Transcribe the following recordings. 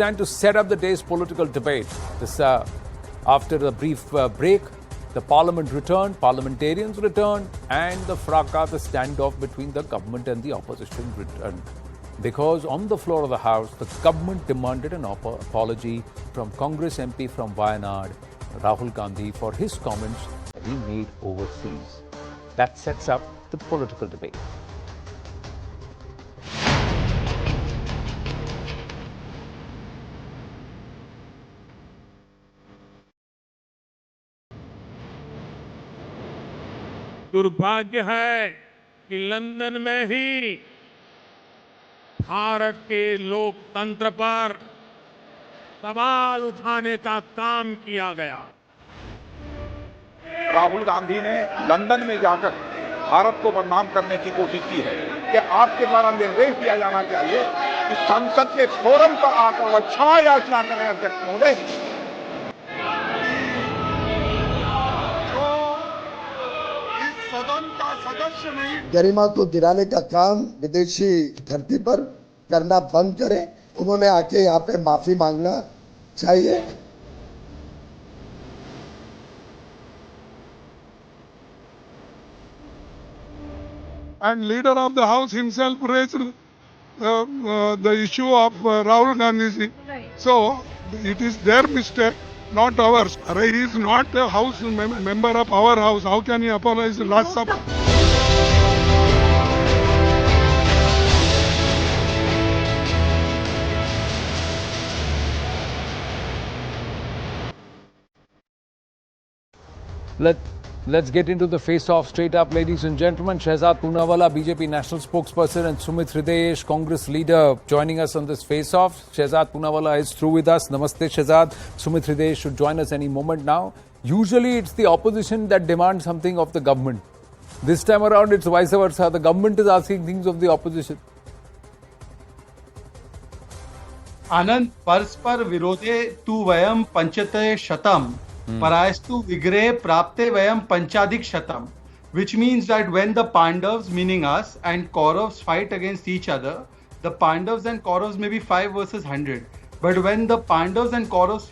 And to set up the day's political debate, after a brief break, the parliament returned, parliamentarians returned, and the fracas, the standoff between the government and the opposition returned. Because on the floor of the House, the government demanded an apology from Congress MP from Wayanad, Rahul Gandhi, for his comments that he made overseas. That sets up the political debate. दुर्भाग्य है कि London में ही भारत के लोकतंत्र पर सवाल उठाने का काम किया गया। राहुल गांधी ने लंदन में जाकर भारत को बदनाम करने की कोशिश की है कि आपके द्वारा निर्देश दिया जाना चाहिए कि संसद के फोरम पर आकर वह क्षमा याचना करें अध्यक्ष महोदय। सदन का सदस्य नहीं, गरिमा को दिलाने का काम विदेशी धरती पर करना बंद करें। उन्होंने आके यहाँ पे माफी मांगना चाहिए। And leader of the house himself raised the issue of Rahul Gandhi. So it is their mistake, not ours. He is not a house member of our house. How can he apologize the last supper? Let's get into the face-off straight up, ladies and gentlemen. Shehzad Poonawalla, BJP national spokesperson, and Sumit Hridayesh, Congress leader, joining us on this face-off. Shehzad Poonawalla is through with us. Namaste, Shehzad. Sumit Hridayesh should join us any moment now. Usually it's the opposition that demands something of the government. This time around it's vice versa. The government is asking things of the opposition. आनंद परस्पर विरोधे तु वयम पंचते शतम parayastu vigre prapte vayam panchadik shatam, which means that when the Pandavas, meaning us, and Kauravas fight against each other, the Pandavas and Kauravas may be 5 versus 100. But when the Pandavas and Kauravas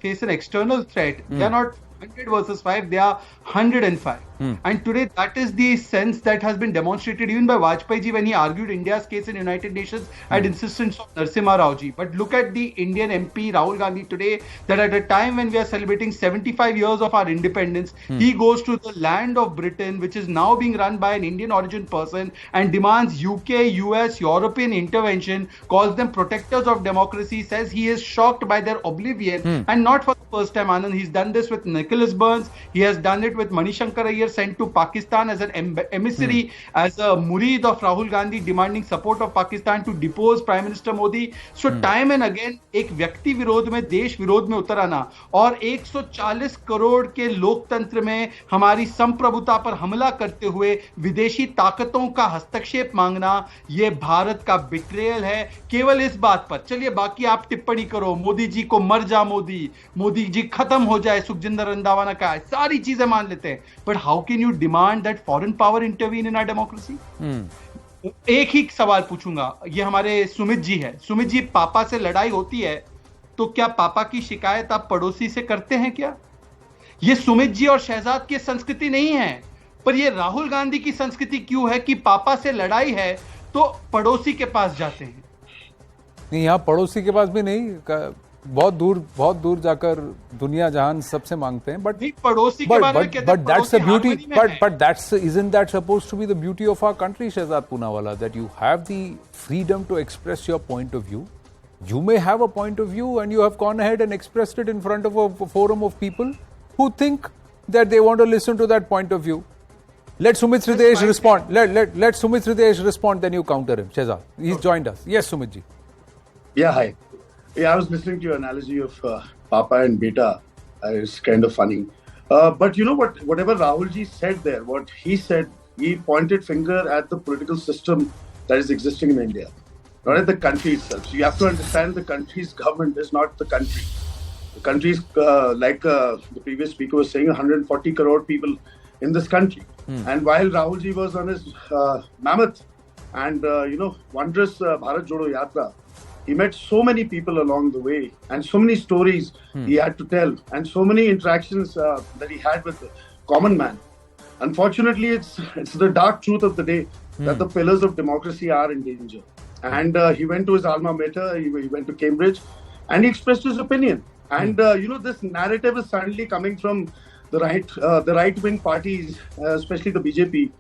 face an external threat, they are not 100 versus 5, they are 105. And today that is the sense that has been demonstrated even by Vajpayee ji when he argued India's case in United Nations at insistence of Narasimha Rao ji. But look at the Indian MP Rahul Gandhi today, that at a time when we are celebrating 75 years of our independence, he goes to the land of Britain, which is now being run by an Indian origin person, and demands UK, US, European intervention, calls them protectors of democracy, says he is shocked by their oblivion, and not for the first time, Anand. He's done this with Nicholas Burns, he has done it with Manishankar Iyer, sent to Pakistan as an emissary, as a murid of Rahul Gandhi, demanding support of Pakistan to depose Prime Minister Modi. So time and again, एक व्यक्ति विरोध में, देश विरोध में उतर आना और 140 करोड़ के लोकतंत्र में हमारी संप्रभुता पर हमला करते हुए विदेशी ताकतों का हस्तक्षेप मांगना, ये भारत का बिट्रेयल है। केवल इस बात पर, चलिए बाकी आप टिप्पणी करो, मोदी जी को मर जा मोदी जी खत्म हो जाए, सुखजिंदर रंधावा ने कहा, सारी चीजें मान लेते हैं, but how can you demand that foreign power intervene in our democracy? एक ही सवाल पूछूंगा, ये हमारे सुमित जी है। सुमित जी, पापा से लड़ाई होती है तो क्या पापा की शिकायत आप पड़ोसी से करते हैं क्या? ये सुमित जी और शहजाद की संस्कृति नहीं है, पर ये राहुल गांधी की संस्कृति क्यों है कि पापा से लड़ाई है तो पड़ोसी के पास जाते हैं? नहीं, यहाँ पड़ोसी के पास भी नहीं, बहुत दूर जाकर दुनिया जहान सबसे मांगते हैं, बट पड़ोसी के बारे में कहते हैं, but that's the beauty, but that's, isn't that supposed to be the beauty of our country, Shehzad Poonawalla, that you have the freedom to express your point of view. You may have a point of view and you have gone ahead and expressed it in front of a forum of people who think that they want to listen to that point of view. Let Sumit Hridayesh respond. Let Sumit Hridayesh respond, then you counter him. Shehzad, he's joined us. Yes, Sumit ji. Yeah, hi. Yeah, I was listening to your analogy of Papa and Beta. It's kind of funny. But you know what? Whatever Rahul ji said there, what he said, he pointed finger at the political system that is existing in India, not at the country itself. So you have to understand the country's government is not the country. The country is, like the previous speaker was saying, 140 crore people in this country. And while Rahul ji was on his mammoth and, wondrous Bharat Jodo Yatra, He met so many people along the way, and so many stories he had to tell, and so many interactions that he had with the common man. Unfortunately, it's the dark truth of the day that the pillars of democracy are in danger. And he went to his alma mater, he went to Cambridge, and he expressed his opinion. And this narrative is suddenly coming from the right-wing parties, especially the BJP,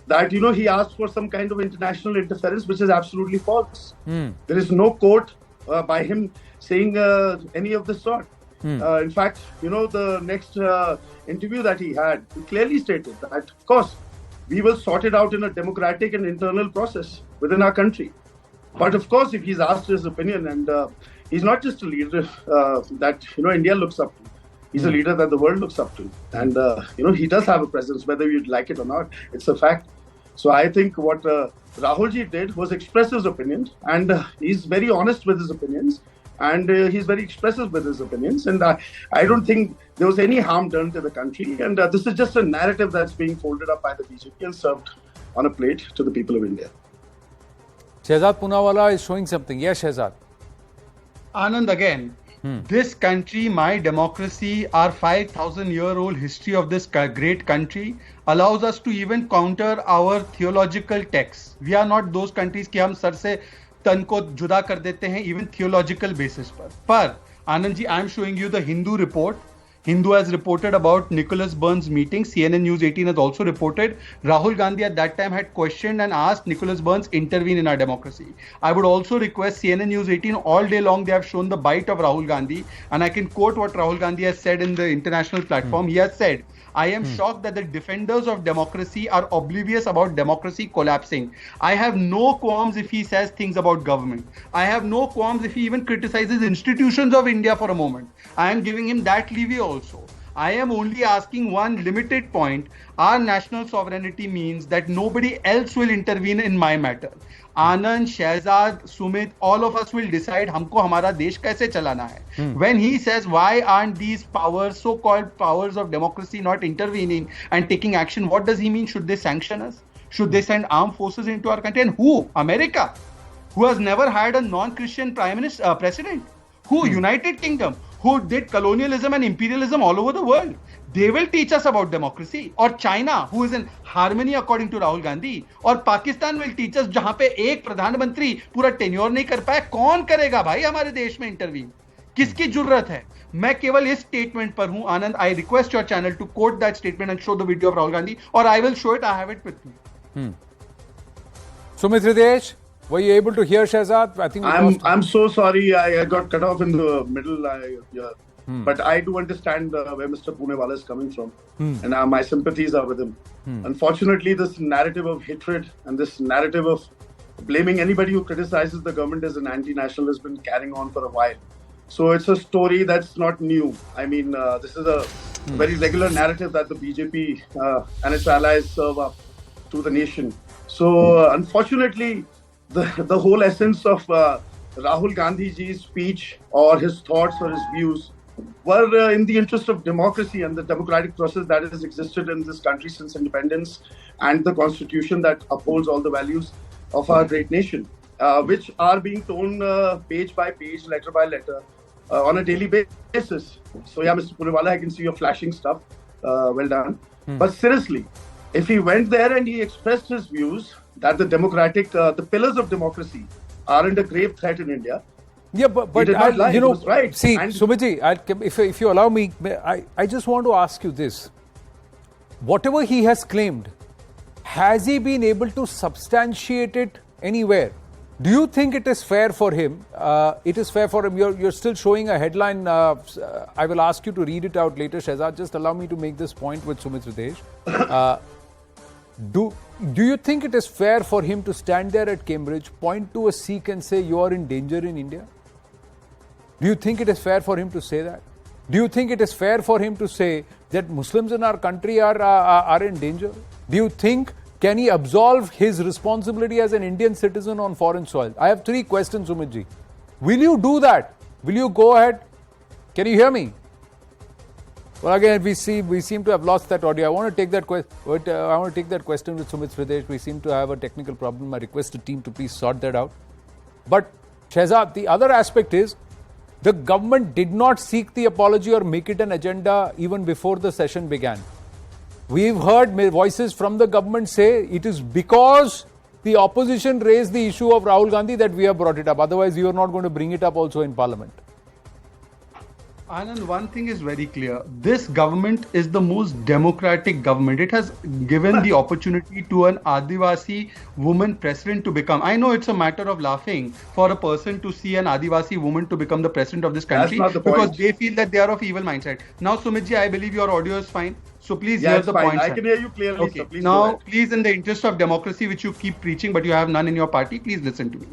that he asked for some kind of international interference, which is absolutely false. There is no quote by him saying any of the sort. In fact, the next interview that he had, he clearly stated that, of course, we will sort it out in a democratic and internal process within our country. But of course, if he's asked his opinion, and he's not just a leader that India looks up to, he's a leader that the world looks up to, and he does have a presence, whether you'd like it or not. It's a fact. So I think what Rahulji did was express his opinion, and he's very honest with his opinions, and he's very expressive with his opinions. And I don't think there was any harm done to the country. And this is just a narrative that's being folded up by the BJP and served on a plate to the people of India. Shehzad Poonawalla is showing something. Yes, Shehzad. Anand, again, this country, my democracy, our 5,000-year-old history of this great country allows us to even counter our theological texts. We are not those countries कि हम sir से तन को जुदा कर देते हैं, even theological basis पर. But Anand ji, I am showing you the Hindu report. Hindu has reported about Nicholas Burns' meeting. CNN News 18 has also reported. Rahul Gandhi at that time had questioned and asked Nicholas Burns intervene in our democracy. I would also request CNN News 18, all day long they have shown the bite of Rahul Gandhi, and I can quote what Rahul Gandhi has said in the international platform. He has said, I am shocked that the defenders of democracy are oblivious about democracy collapsing. I have no qualms if he says things about government. I have no qualms if he even criticizes institutions of India for a moment. I am giving him that leeway also. I am only asking one limited point. Our national sovereignty means that nobody else will intervene in my matter. Anand, Shehzad, Sumit, all of us will decide हमको हमारा देश कैसे चलाना है. When he says why aren't these powers, so-called powers of democracy, not intervening and taking action, what does he mean? Should they sanction us? Should they send armed forces into our country? And who? America, who has never had a non-Christian president. Who? United Kingdom, who did colonialism and imperialism all over the world. They will teach us about democracy. Or China, who is in harmony according to Rahul Gandhi. Or Pakistan will teach us जहां पे एक प्रधानमंत्री पूरा tenure नहीं कर पाए, कौन करेगा भाई हमारे देश में इंटरवीन? किसकी जरूरत है? मैं केवल इस स्टेटमेंट पर हूं. आनंद, I request your channel to quote that statement and show the video of Rahul Gandhi, or I will show it. I have it with me. Sumit Hridesh, were you able to hear Shehzad? I think I'm so sorry. I got cut off in the middle. But I do understand where Mr. Poonawalla is coming from, and my sympathies are with him. Unfortunately, this narrative of hatred and this narrative of blaming anybody who criticizes the government as an anti-national has been carrying on for a while. So it's a story that's not new. I mean, this is a very regular narrative that the BJP and its allies serve up to the nation. So unfortunately, the whole essence of Rahul Gandhi's speech or his thoughts or his views were in the interest of democracy and the democratic process that has existed in this country since independence, and the constitution that upholds all the values of our great nation, which are being torn page by page, letter by letter, on a daily basis. So yeah, Mr. Poonawalla, I can see your flashing stuff. Well done. But seriously, if he went there and he expressed his views that the pillars of democracy are under grave threat in India. Yeah, but right. See, Sumitji, if you allow me, I just want to ask you this. Whatever he has claimed, has he been able to substantiate it anywhere? Do you think it is fair for him? It is fair for him. You're still showing a headline. I will ask you to read it out later, Shehzad. Just allow me to make this point with Sumit Hridesh. Do you think it is fair for him to stand there at Cambridge, point to a Sikh and say, you are in danger in India? Do you think it is fair for him to say that? Do you think it is fair for him to say that Muslims in our country are in danger? Do you think, can he absolve his responsibility as an Indian citizen on foreign soil? I have 3 questions, Sumitji. Will you do that? Will you go ahead? Can you hear me? Well, again, we seem to have lost that audio. I want to take that question with Sumit Hridesh. We seem to have a technical problem. I request the team to please sort that out. But Shehzad, the other aspect is the government did not seek the apology or make it an agenda even before the session began. We've heard voices from the government say it is because the opposition raised the issue of Rahul Gandhi that we have brought it up. Otherwise, we are not going to bring it up also in Parliament. Anand, one thing is very clear. This government is the most democratic government. It has given the opportunity to an Adivasi woman president to become. I know it's a matter of laughing for a person to see an Adivasi woman to become the president of this country because they feel that they are of evil mindset. Now, Sumitji, I believe your audio is fine. So please hear the point. I can hear you clearly. Okay. So please now, please, in the interest of democracy, which you keep preaching, but you have none in your party, please listen to me.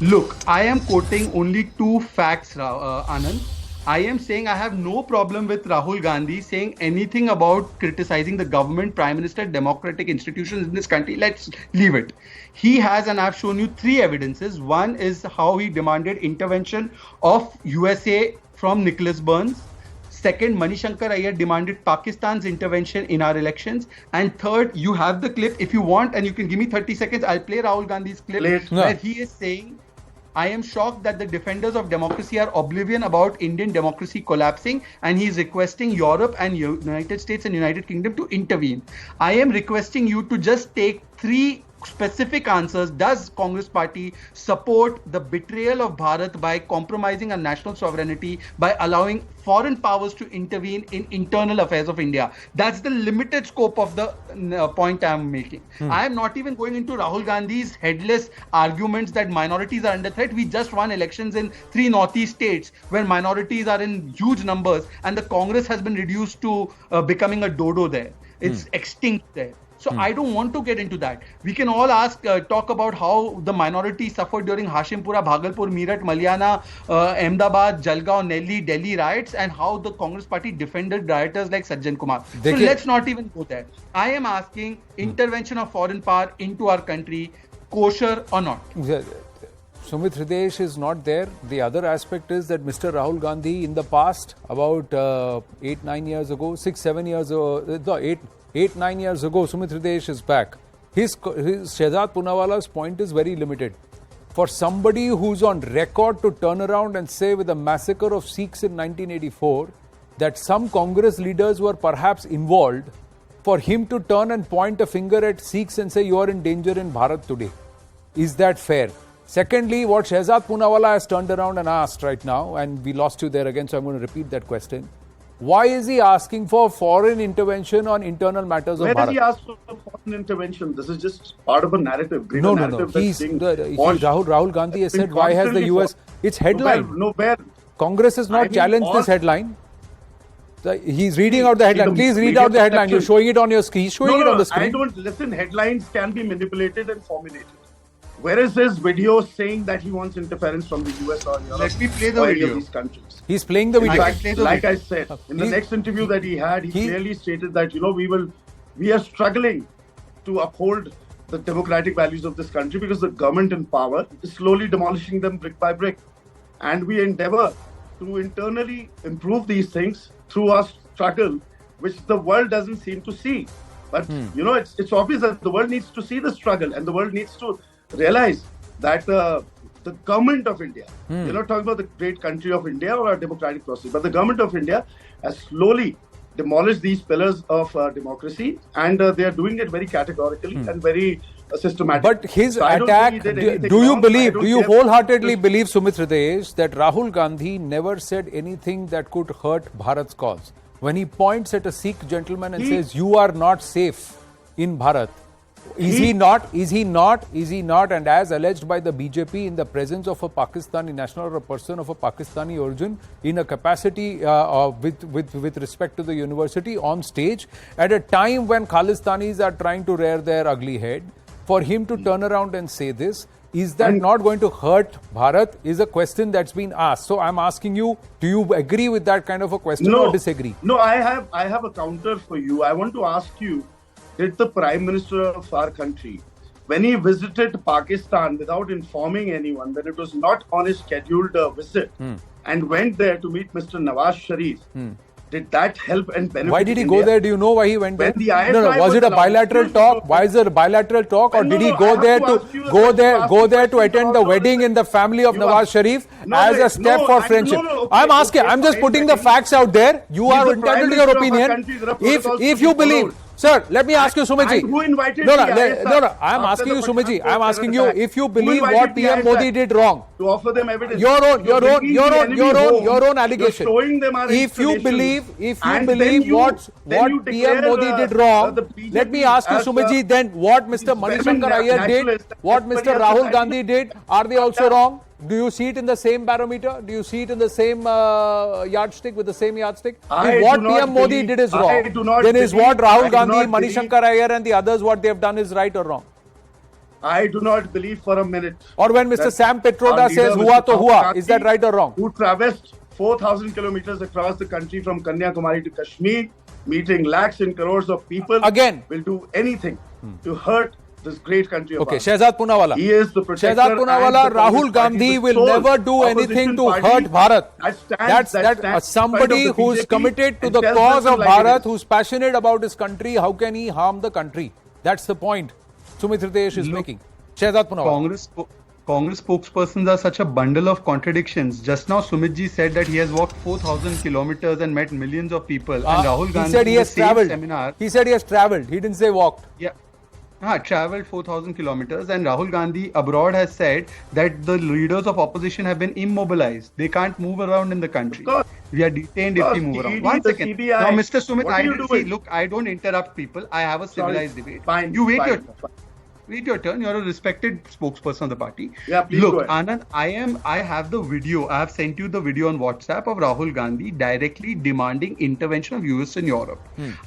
Look, I am quoting only two facts, Anand. I am saying I have no problem with Rahul Gandhi saying anything about criticizing the government, prime minister, democratic institutions in this country. Let's leave it. He has, and I've shown you three evidences. One is how he demanded intervention of USA from Nicholas Burns. Second, Manishankar Iyer demanded Pakistan's intervention in our elections. And third, you have the clip. If you want, and you can give me 30 seconds, I'll play Rahul Gandhi's clip where he is saying, I am shocked that the defenders of democracy are oblivion about Indian democracy collapsing, and he is requesting Europe and United States and United Kingdom to intervene. I am requesting you to just take three specific answers. Does Congress party support the betrayal of Bharat by compromising our national sovereignty by allowing foreign powers to intervene in internal affairs of India? That's the limited scope of the point I'm making. I am not even going into Rahul Gandhi's headless arguments that minorities are under threat. We just won elections in 3 northeast states where minorities are in huge numbers and the Congress has been reduced to becoming a dodo there. It's extinct there. So I don't want to get into that. We can all talk about how the minority suffered during Hashimpura, Bhagalpur, Meerut, Malyana, Ahmedabad, Jalgaon, Delhi riots, and how the Congress party defended rioters like Sajjan Kumar. So let's not even go there. I am asking intervention of foreign power into our country, kosher or not. Sumit Hridesh is not there. The other aspect is that Mr. Rahul Gandhi in the past, about 8-9 years ago, 6-7 years ago, 8-9 years ago, Sumit Hridesh is back. His Shehzad Poonawala's point is very limited. For somebody who's on record to turn around and say with the massacre of Sikhs in 1984 that some Congress leaders were perhaps involved, for him to turn and point a finger at Sikhs and say you are in danger in Bharat today. Is that fair? Secondly, what Shehzad Poonawala has turned around and asked right now, and we lost you there again, so I'm going to repeat that question. Why is he asking for foreign intervention on internal matters of Bharat? Where does he ask for foreign intervention? This is just part of a narrative. No. Rahul Gandhi has said, why has the US... It's headline. Congress has not challenged this headline. He's reading out the headline. Please read out the headline. You're showing it on your screen. He's showing it on the screen. I don't listen. Headlines can be manipulated and formulated. Where is his video saying that he wants interference from the US or Europe? Let me play the video. These countries. He's playing the video. Like I said, in the next interview that he had, he clearly stated that, we are struggling to uphold the democratic values of this country because the government in power is slowly demolishing them brick by brick. And we endeavor to internally improve these things through our struggle, which the world doesn't seem to see. But, it's obvious that the world needs to see the struggle and the world needs to realize that the government of India, you're not talking about the great country of India or a democratic process, but the government of India has slowly demolished these pillars of democracy, and they are doing it very categorically and very systematically. But his attack, do you wholeheartedly believe, Sumit Hridesh, that Rahul Gandhi never said anything that could hurt Bharat's cause? When he points at a Sikh gentleman and says, you are not safe in Bharat, Is he not? And as alleged by the BJP, in the presence of a Pakistani national or a person of a Pakistani origin, in a capacity with respect to the university on stage, at a time when Khalistanis are trying to rear their ugly head, for him to turn around and say this, is that not going to hurt Bharat? Is a question that's been asked. So I'm asking you, do you agree with that kind of a question or disagree? No, I have a counter for you. I want to ask you, did the Prime Minister of our country, when he visited Pakistan without informing anyone, when it was not on his scheduled visit, and went there to meet Mr. Nawaz Sharif, Did that help and benefit? Why did he India? go there? Do you know why he went there? When the ISI No. Was was it a announced, bilateral excuse talk? me. Why is it a bilateral talk, or No, did he no, go I have there to to ask you the go there question. to attend the Also wedding in the family of you Nawaz ask- Sharif No, as a step for friendship? okay, I'm asking. okay, I'm just fine, putting the fine. facts out there. You He's are the entitled Prime to your Minister of our opinion. country. There are protocols If to you be believe. followed. Sir, let me ask you, Sumitji. And who invited No, the no, ISI no, no. I'm after asking the you, Sumitji. Pathankot I'm asking you attack? if you Who believe invited what the PM ISI Modi did wrong. to offer them evidence. Your own You're bringing the enemy home, own you're allegation. showing them our If you installations, believe and then what you PM declare, Modi did wrong, the BJP let me ask you, as, Sumitji, then what Mr. these Manishankar women Iyer did, nationalists, what everybody Mr. else Rahul is Gandhi did, are they also wrong? Do you see it in the same barometer? Do you see it in the same yardstick, with the same yardstick? If what PM Modi did is wrong, then is what Rahul Gandhi, Manishankar Iyer and the others, what they have done is right or wrong? I do not believe for a minute. Or when Mr. that Sam Petroda our leader, says, Mr. hua to Rahul hua, Gandhi, is that right or wrong? Who traversed 4,000 kilometers across the country from Kanyakumari to Kashmir, meeting lakhs and crores of people, Again. will do anything to hurt this great country of Okay, ours. Shehzad Poonawalla. He is the protector. Shehzad and Poonawalla, the Congress Rahul party, Gandhi the will sole never do anything opposition to party hurt Bharat. that stands That's in somebody front of the who's BJP committed to and the tells cause them of like it Bharat, is. who's passionate about his country. How can he harm the country? That's the point Sumit Ritesh is making. Shehzad Poonawalla. Congress spokespersons are such a bundle of contradictions. Just now, Sumitji said that he has walked 4,000 kilometers and met millions of people. And Rahul Gandhi He said he in the has same travelled. seminar. He said he has travelled. He didn't say walked. Yeah. Traveled 4,000 kilometers, and Rahul Gandhi abroad has said that the leaders of opposition have been immobilized. They can't move around in the country. We are detained if we move around. 1 second. CBI. Now, Mr. Sumit, What are you doing? look, I don't interrupt people. I have a civilized debate. Fine. You wait fine, your fine. Wait your turn. You're a respected spokesperson of the party. Yeah, please go Look, ahead. Anand, I have the video. I have sent you the video on WhatsApp of Rahul Gandhi directly demanding intervention of US and Europe.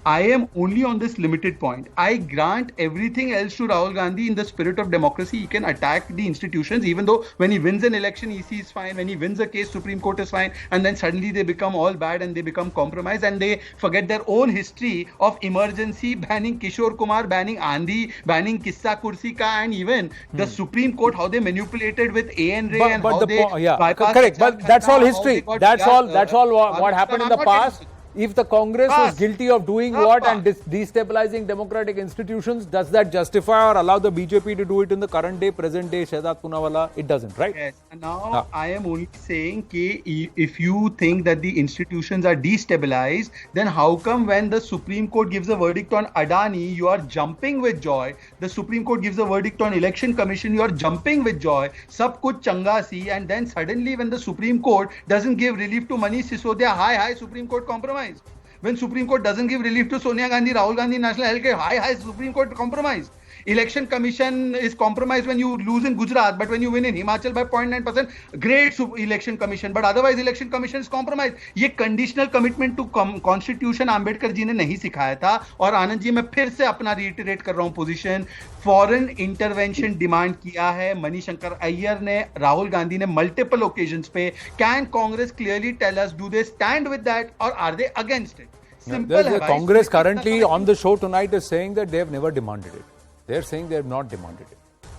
I am only on this limited point. I grant everything else to Rahul Gandhi in the spirit of democracy. He can attack the institutions, even though when he wins an election, EC is fine. When he wins a case, Supreme Court is fine. And then suddenly they become all bad and they become compromised and they forget their own history of emergency, banning Kishore Kumar, banning Andhi, banning Kissa Kursi Ka, and even the Supreme Court, how they manipulated with AN Ray and how they bypassed correct. Achal But that's all Khanna, how history. they got That's all what Pakistan. happened in the I'm not past. getting- If the Congress was Past. guilty of doing what and destabilizing democratic institutions, does that justify or allow the BJP to do it in the current day, present day, Shehzad Poonawalla? It doesn't, right? Yes. And now I am only saying that if you think that the institutions are destabilized, then how come when the Supreme Court gives a verdict on Adani, you are jumping with joy? The Supreme Court gives a verdict on Election Commission, you are jumping with joy. Sab kuch changa si, and then suddenly when the Supreme Court doesn't give relief to Manish Sisodia, hi, Supreme Court compromise. When Supreme Court doesn't give relief to Sonia Gandhi, Rahul Gandhi, National Health Care, hi, Supreme Court compromise. Election Commission is compromised when you lose in Gujarat, but when you win in Himachal by 0.9%, great Election Commission. But otherwise, Election Commission is compromised. ये conditional commitment to Constitution Ambedkar जी ने नहीं सिखाया था. और आनंद जी मैं फिर से अपना reiterate कर रहा हूँ position. Foreign intervention demand किया है मनीशंकर अय्यर ने, राहुल गांधी ने multiple occasions पे. Can Congress clearly tell us, do they stand with that or are they against it? Simple. The Congress currently on the show tonight is saying that they have never demanded it. They're saying they have not demanded it.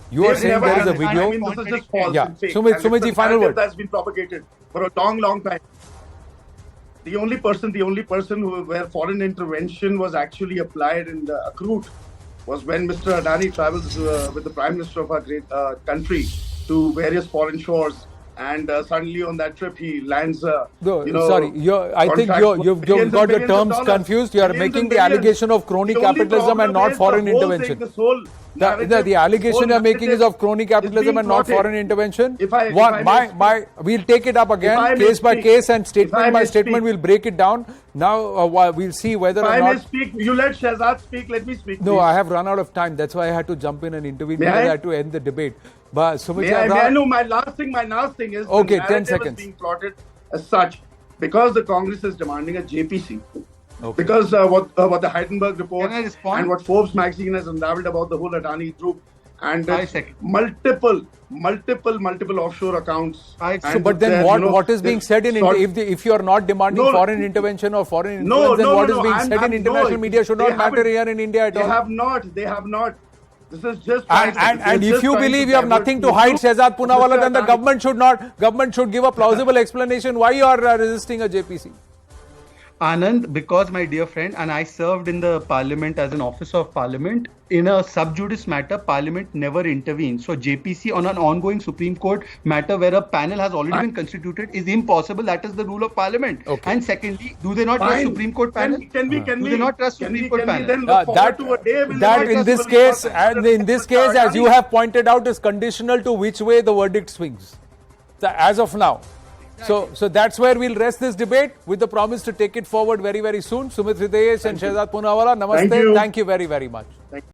You are saying there is a video. I mean, this is just false. Yeah. and fake. Sumit, And it's ji, a final narrative word. That's been propagated for a long time. The only person where foreign intervention was actually applied and accrued was when Mr. Adani travels with the Prime Minister of our great country to various foreign shores. And suddenly on that trip he lands. I think you've got the terms confused. You are making the allegation of crony capitalism and not foreign intervention. The allegation you are making is of crony capitalism and not foreign intervention. We'll take it up again, case by case and statement by statement. We'll break it down. Now we'll see whether or not. You let Shehzad speak. Let me speak. No, I have run out of time. That's why I had to jump in and intervene. I had to end the debate. But Sumit, I know my last thing is okay, the 10 narrative seconds. is being plotted as such because the Congress is demanding a JPC. Okay. Because what the Heidenberg report Can I respond? and what Forbes magazine has unraveled about the whole Adani group and 5 seconds. multiple offshore accounts. But then what is being said in India? If you are not demanding foreign intervention or foreign influence, then what is being said in international media should not matter here in India at all. They have not. This is just and if you believe you have nothing to hide, Shehzad Poonawalla, then the government should give a plausible explanation why you are resisting a JPC. Anand, because my dear friend, and I served in the Parliament as an officer of Parliament, in a sub judice matter, Parliament never intervenes. So JPC on an ongoing Supreme Court matter where a panel has already been constituted is impossible. That is the rule of Parliament. Okay. And secondly, do they not trust Supreme Court panel? Can we Do they not trust Supreme Court panel? then look forward to a day when that the in this case, and in this case, as you have pointed out, is conditional to which way the verdict swings. As of now. So that's where we'll rest this debate with the promise to take it forward very, very soon. Sumit Hridayesh and Shehzad Poonawala, namaste. Thank you. Thank you very, very much.